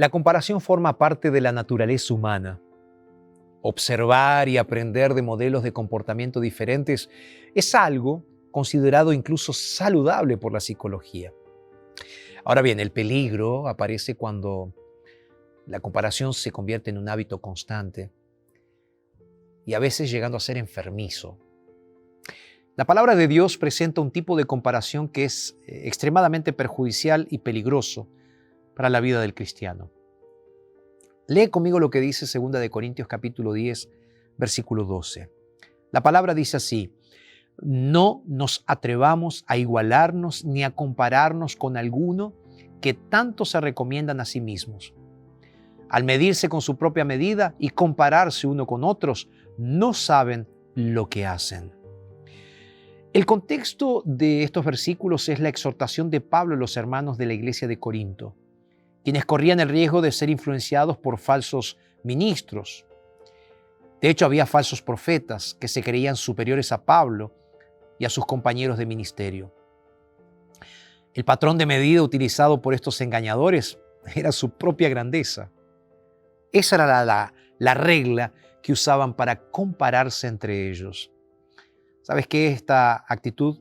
La comparación forma parte de la naturaleza humana. Observar y aprender de modelos de comportamiento diferentes es algo considerado incluso saludable por la psicología. Ahora bien, el peligro aparece cuando la comparación se convierte en un hábito constante y a veces llegando a ser enfermizo. La palabra de Dios presenta un tipo de comparación que es extremadamente perjudicial y peligroso para la vida del cristiano. Lee conmigo lo que dice 2 Corintios capítulo 10, versículo 12. La palabra dice así: no nos atrevamos a igualarnos ni a compararnos con alguno que tanto se recomiendan a sí mismos. Al medirse con su propia medida y compararse uno con otros, no saben lo que hacen. El contexto de estos versículos es la exhortación de Pablo a los hermanos de la iglesia de Corinto, quienes corrían el riesgo de ser influenciados por falsos ministros. De hecho, había falsos profetas que se creían superiores a Pablo y a sus compañeros de ministerio. El patrón de medida utilizado por estos engañadores era su propia grandeza. Esa era la regla que usaban para compararse entre ellos. ¿Sabes qué? Esta actitud,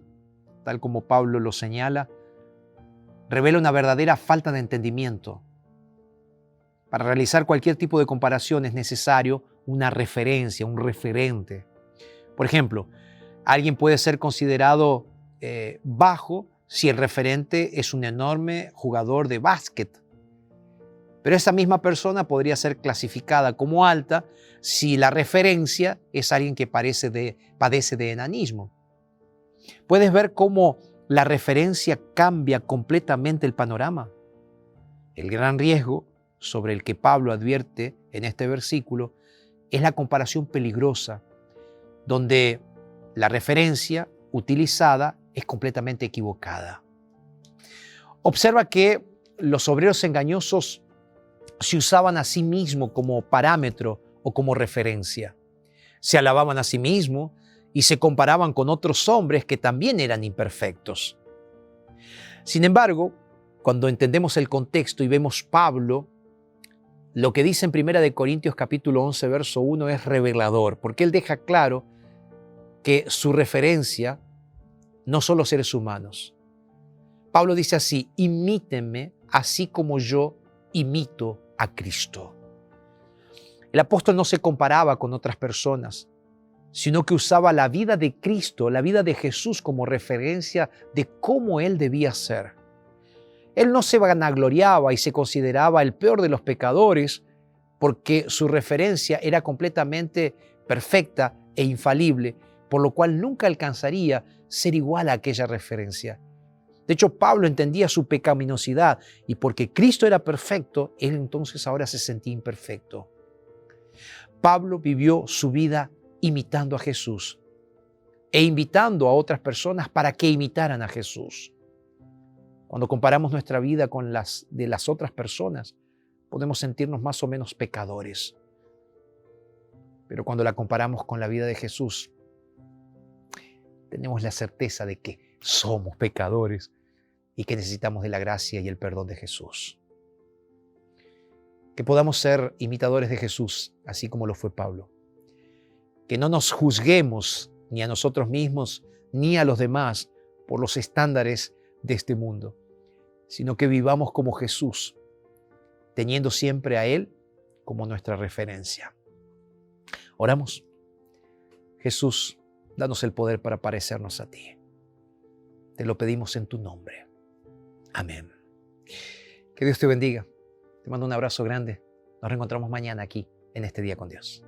tal como Pablo lo señala, revela una verdadera falta de entendimiento. Para realizar cualquier tipo de comparación es necesario una referencia, un referente. Por ejemplo, alguien puede ser considerado bajo si el referente es un enorme jugador de básquet. Pero esa misma persona podría ser clasificada como alta si la referencia es alguien que padece de enanismo. Puedes ver cómo la referencia cambia completamente el panorama. El gran riesgo sobre el que Pablo advierte en este versículo es la comparación peligrosa, donde la referencia utilizada es completamente equivocada. Observa que los obreros engañosos se usaban a sí mismos como parámetro o como referencia. Se alababan a sí mismos y se comparaban con otros hombres que también eran imperfectos. Sin embargo, cuando entendemos el contexto y vemos Pablo, lo que dice en 1 Corintios capítulo 11, verso 1 es revelador, porque él deja claro que su referencia no son los seres humanos. Pablo dice así: imítenme así como yo imito a Cristo. El apóstol no se comparaba con otras personas, sino que usaba la vida de Cristo, la vida de Jesús como referencia de cómo él debía ser. Él no se vanagloriaba y se consideraba el peor de los pecadores porque su referencia era completamente perfecta e infalible, por lo cual nunca alcanzaría ser igual a aquella referencia. De hecho, Pablo entendía su pecaminosidad y porque Cristo era perfecto, él entonces ahora se sentía imperfecto. Pablo vivió su vida imitando a Jesús e invitando a otras personas para que imitaran a Jesús. Cuando comparamos nuestra vida con las de las otras personas, podemos sentirnos más o menos pecadores. Pero cuando la comparamos con la vida de Jesús, tenemos la certeza de que somos pecadores y que necesitamos de la gracia y el perdón de Jesús. Que podamos ser imitadores de Jesús, así como lo fue Pablo. Que no nos juzguemos ni a nosotros mismos ni a los demás por los estándares de este mundo, sino que vivamos como Jesús, teniendo siempre a Él como nuestra referencia. Oramos. Jesús, danos el poder para parecernos a ti. Te lo pedimos en tu nombre. Amén. Que Dios te bendiga. Te mando un abrazo grande. Nos reencontramos mañana aquí en Este Día con Dios.